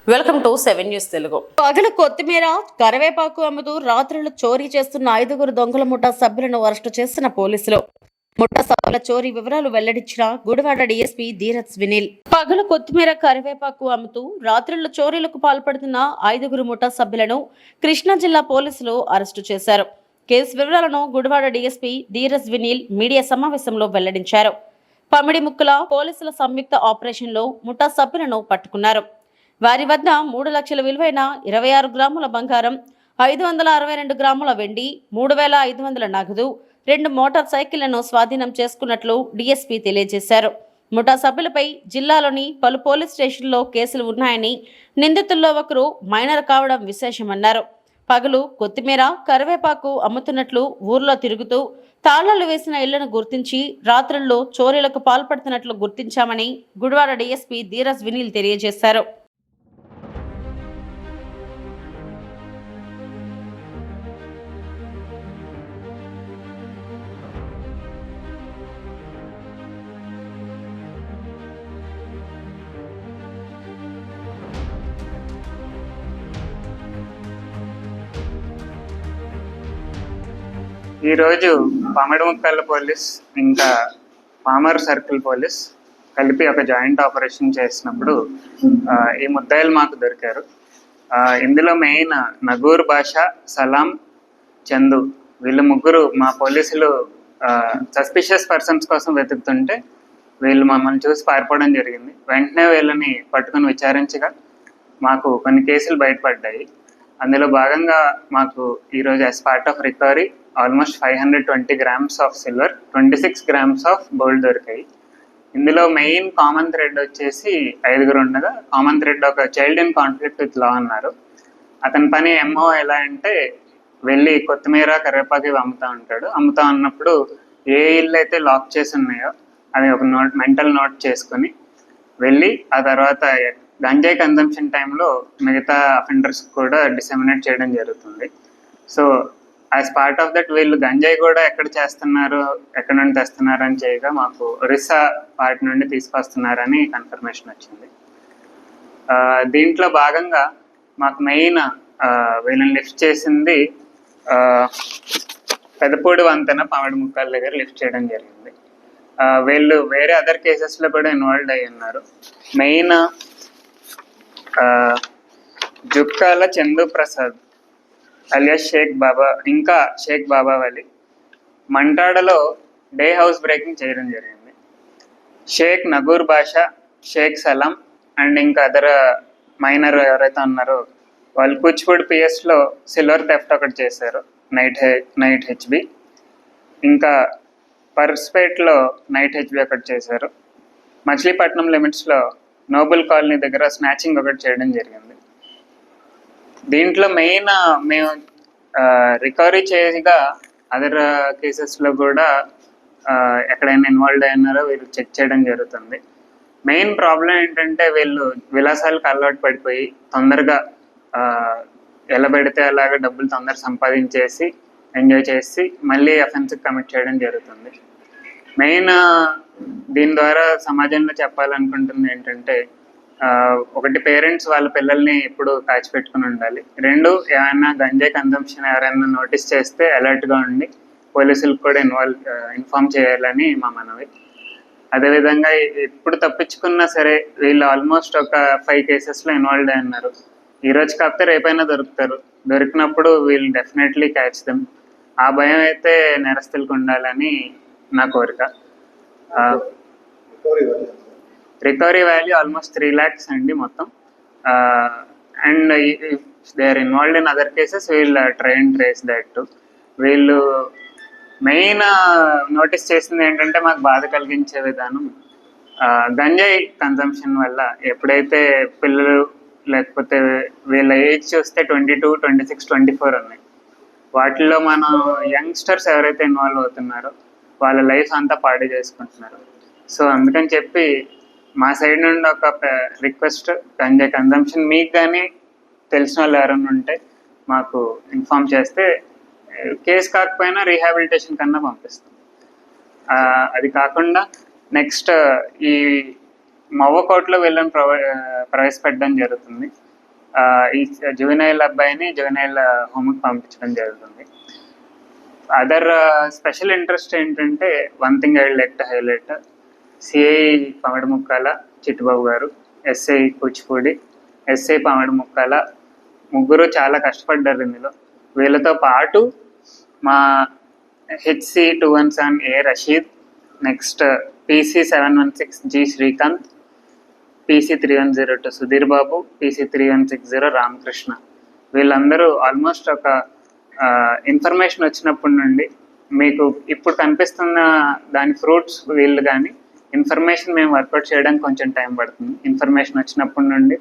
Welcome to 7 news Telugu. పగలు కొత్తిమీర కరివేపాకు అమ్ముతూ రాత్రులు చోరీ చేస్తున్న 5గురు దొంగల ముఠా సభ్యులను అరెస్టు చేసిన పోలీసులు. ముఠా సభ్యుల చోరీ వివరాలు వెల్లడించిన గుడివాడ డీఎస్పీ ధీరజ్ వినిల్. పగలు కొత్తిమీర కరివేపాకు అమ్ముతూ రాత్రులు చోరీలకు పాల్పడుతున్న 5గురు ముఠా సభ్యులను కృష్ణా జిల్లా పోలీసులు అరెస్టు చేశారు. కేసు వివరాలను గుడివాడ డీఎస్పీ ధీరజ్ వినిల్ మీడియా సమావేశంలో వెల్లడించారు. పమిడిముక్కుల పోలీసుల సంయుక్త ఆపరేషన్లో ముఠా సభ్యులను పట్టుకున్నారు. వారి వద్ద 3 లక్షల విలువైన 26 గ్రాముల బంగారం, 562 గ్రాముల వెండి, 3500 నగదు, 2 మోటార్ సైకిళ్లను స్వాధీనం చేసుకున్నట్లు డీఎస్పీ తెలియజేశారు. ముఠా సభ్యులపై జిల్లాలోని పలు పోలీస్ స్టేషన్లో కేసులు ఉన్నాయని, నిందితుల్లో ఒకరు మైనర్ కావడం విశేషమన్నారు. పగలు కొత్తిమీర కరివేపాకు అమ్ముతున్నట్లు ఊర్లో తిరుగుతూ తాళాలు వేసిన ఇళ్లను గుర్తించి రాత్రుల్లో చోరీలకు పాల్పడుతున్నట్లు గుర్తించామని గుడివాడ డీఎస్పీ ధీరజ్ వినిల్ తెలియజేశారు. ఈరోజు పమిడిముక్కల పోలీస్ ఇంకా పామర్ సర్కిల్ పోలీస్ కలిపి ఒక జాయింట్ ఆపరేషన్ చేసినప్పుడు ఈ ముద్దాయిలు మాకు దొరికారు. ఇందులో మెయిన్ నగూర్ బాషా, సలాం, చందు వీళ్ళు ముగ్గురు మా పోలీసులు సస్పిషియస్ పర్సన్స్ కోసం వెతుకుతుంటే వీళ్ళు మమ్మల్ని చూసి పారిపోవడం జరిగింది. వెంటనే వీళ్ళని పట్టుకుని విచారించగా మాకు కొన్ని కేసులు బయటపడ్డాయి. అందులో భాగంగా మాకు ఈరోజు as part of recovery almost 520 grams of silver, 26 grams of gold దొరికాయి. ఇందులో మెయిన్ కామన్ థ్రెడ్ వచ్చేసి 5గురు ఉండగా, కామన్ థ్రెడ్ ఒక child in conflict with law అన్నారు. అతని పని ఎంఓ ఎలా అంటే వెళ్ళి కొత్తిమీర కరివేపాకు అమ్ముతా ఉంటాడు. అమ్ముతా ఉన్నప్పుడు ఏ ఇల్లు అయితే లాక్ చేసి ఉన్నాయో అవి ఒక మెంటల్ నోట్ చేసుకుని వెళ్ళి ఆ తర్వాత గంజాయి కన్జంప్షన్ టైంలో మిగతా అఫెండర్స్ కూడా డిసెమినేట్ చేయడం జరుగుతుంది. So as part of that వీళ్ళు గంజాయి కూడా ఎక్కడ చేస్తున్నారు, ఎక్కడ నుండి తెస్తున్నారు అని చేయగా మాకు ఒరిస్సా వాటి నుండి తీసుకొస్తున్నారని కన్ఫర్మేషన్ వచ్చింది. దీంట్లో భాగంగా మాకు మెయిన్ వీళ్ళని లిఫ్ట్ చేసింది పెదపూడి వంతెన పమిడిముక్కల దగ్గర లిఫ్ట్ చేయడం జరిగింది. వీళ్ళు వేరే అదర్ కేసెస్లో కూడా ఇన్వాల్వ్ అయ్యి ఉన్నారు. మెయిన్ జుక్కాల చందు ప్రసాద్ అలియాస్ షేక్ బాబా, ఇంకా షేక్ బాబా వలి మంటాడలో డే హౌస్ బ్రేకింగ్ చేయడం జరిగింది. షేక్ నగూర్ బాషా, షేక్ సలాం అండ్ ఇంకా అదర్ మైనర్ ఎవరైతే ఉన్నారో వాళ్ళు కూచిపూడి పిఎస్లో సిల్వర్ థెఫ్ట్ ఒకటి చేశారు, నైట్ హెచ్బి. ఇంకా పర్స్పేట్లో నైట్ హెచ్బి ఒకటి చేశారు. మచిలీపట్నం లిమిట్స్లో నోబుల్ కాలనీ దగ్గర స్నాచింగ్ ఒకటి చేయడం జరిగింది. దీంట్లో మెయిన్ మేము రికవరీ చేయగా అదర్ కేసెస్లో కూడా ఎక్కడైనా ఇన్వాల్వ్ అయినారో వీళ్ళు చెక్ చేయడం జరుగుతుంది. మెయిన్ ప్రాబ్లం ఏంటంటే వీళ్ళు విలాసాలకు అలవాటు పడిపోయి తొందరగా ఎలా పెడితే అలాగా డబ్బులు తొందర సంపాదించేసి ఎంజాయ్ చేసి మళ్ళీ అఫెన్స్కి కమిట్ చేయడం జరుగుతుంది. మెయిన్ దీని ద్వారా సమాజంలో చెప్పాలనుకుంటుంది ఏంటంటే ఒకటి, పేరెంట్స్ వాళ్ళ పిల్లల్ని ఎప్పుడు కాచిపెట్టుకుని ఉండాలి. 2, ఏమైనా గంజాయి కన్జంప్షన్ ఎవరైనా నోటీస్ చేస్తే అలర్ట్గా ఉండి పోలీసులకు కూడా ఇన్ఫార్మ్ చేయాలని మా మనవి. అదేవిధంగా ఎప్పుడు తప్పించుకున్నా సరే వీళ్ళు ఆల్మోస్ట్ ఒక 5 కేసెస్లో ఇన్వాల్వ్ అయి ఉన్నారు. ఈరోజు కాకపోతే రేపైనా దొరుకుతారు. దొరికినప్పుడు వీళ్ళు డెఫినెట్లీ క్యాచ్ దెమ్. ఆ భయం అయితే నేరస్తులకు ఉండాలని నా కోరిక. రికవరీ వాల్యూ ఆల్మోస్ట్ 3 lakhs అండి మొత్తం. And if they are involved in other cases we'll try and trace that. వీళ్ళు మెయిన్ నోటీస్ చేసింది ఏంటంటే మాకు బాధ కలిగించే విధానం, గంజాయి కన్జంప్షన్ వల్ల ఎప్పుడైతే పిల్లలు లేకపోతే వీళ్ళ ఏజ్ చూస్తే 22, 26, 24 ఉన్నాయి. వాటిల్లో మనం యంగ్స్టర్స్ ఎవరైతే ఇన్వాల్వ్ అవుతున్నారో వాళ్ళ లైఫ్ అంతా పాడు చేసుకుంటున్నారు. సో అందుకని చెప్పి మా సైడ్ నుండి ఒక రిక్వెస్ట్, గంజాయి కన్జంప్షన్ మీకు కానీ తెలిసిన వాళ్ళు ఎవరైనా ఉంటే మాకు ఇన్ఫార్మ్ చేస్తే కేసు కాకపోయినా రీహాబిలిటేషన్ కన్నా పంపిస్తాం. అది కాకుండా నెక్స్ట్ ఈ మవ్వ కోర్టులో వీళ్ళని ప్రవేశపెట్టడం జరుగుతుంది. ఈ జువెనైల్ అబ్బాయిని జువెనైల్ హోమ్కి పంపించడం జరుగుతుంది. అదర్ స్పెషల్ ఇంట్రెస్ట్ ఏంటంటే, one thing I like to highlight, CI Pamidimukkala Chittubabu garu, SI Kuchipudi, SI పమిడిముక్కాల ముగ్గురు చాలా కష్టపడ్డారు ఇందులో. వీళ్ళతో పాటు మా HC 217 A Rasheed, next PC 716 G Srikanth, PC 3102 Sudheer Babu, PC 3160 Ramakrishna, వీళ్ళందరూ ఆల్మోస్ట్ ఒక ఇన్ఫర్మేషన్ వచ్చినప్పటి నుండి మీకు ఇప్పుడు కనిపిస్తున్న దాని ఫ్రూట్స్ వీళ్ళు, కానీ ఇన్ఫర్మేషన్ మేము వర్కౌట్ చేయడానికి కొంచెం టైం పడుతుంది. ఇన్ఫర్మేషన్ వచ్చినప్పటి నుండి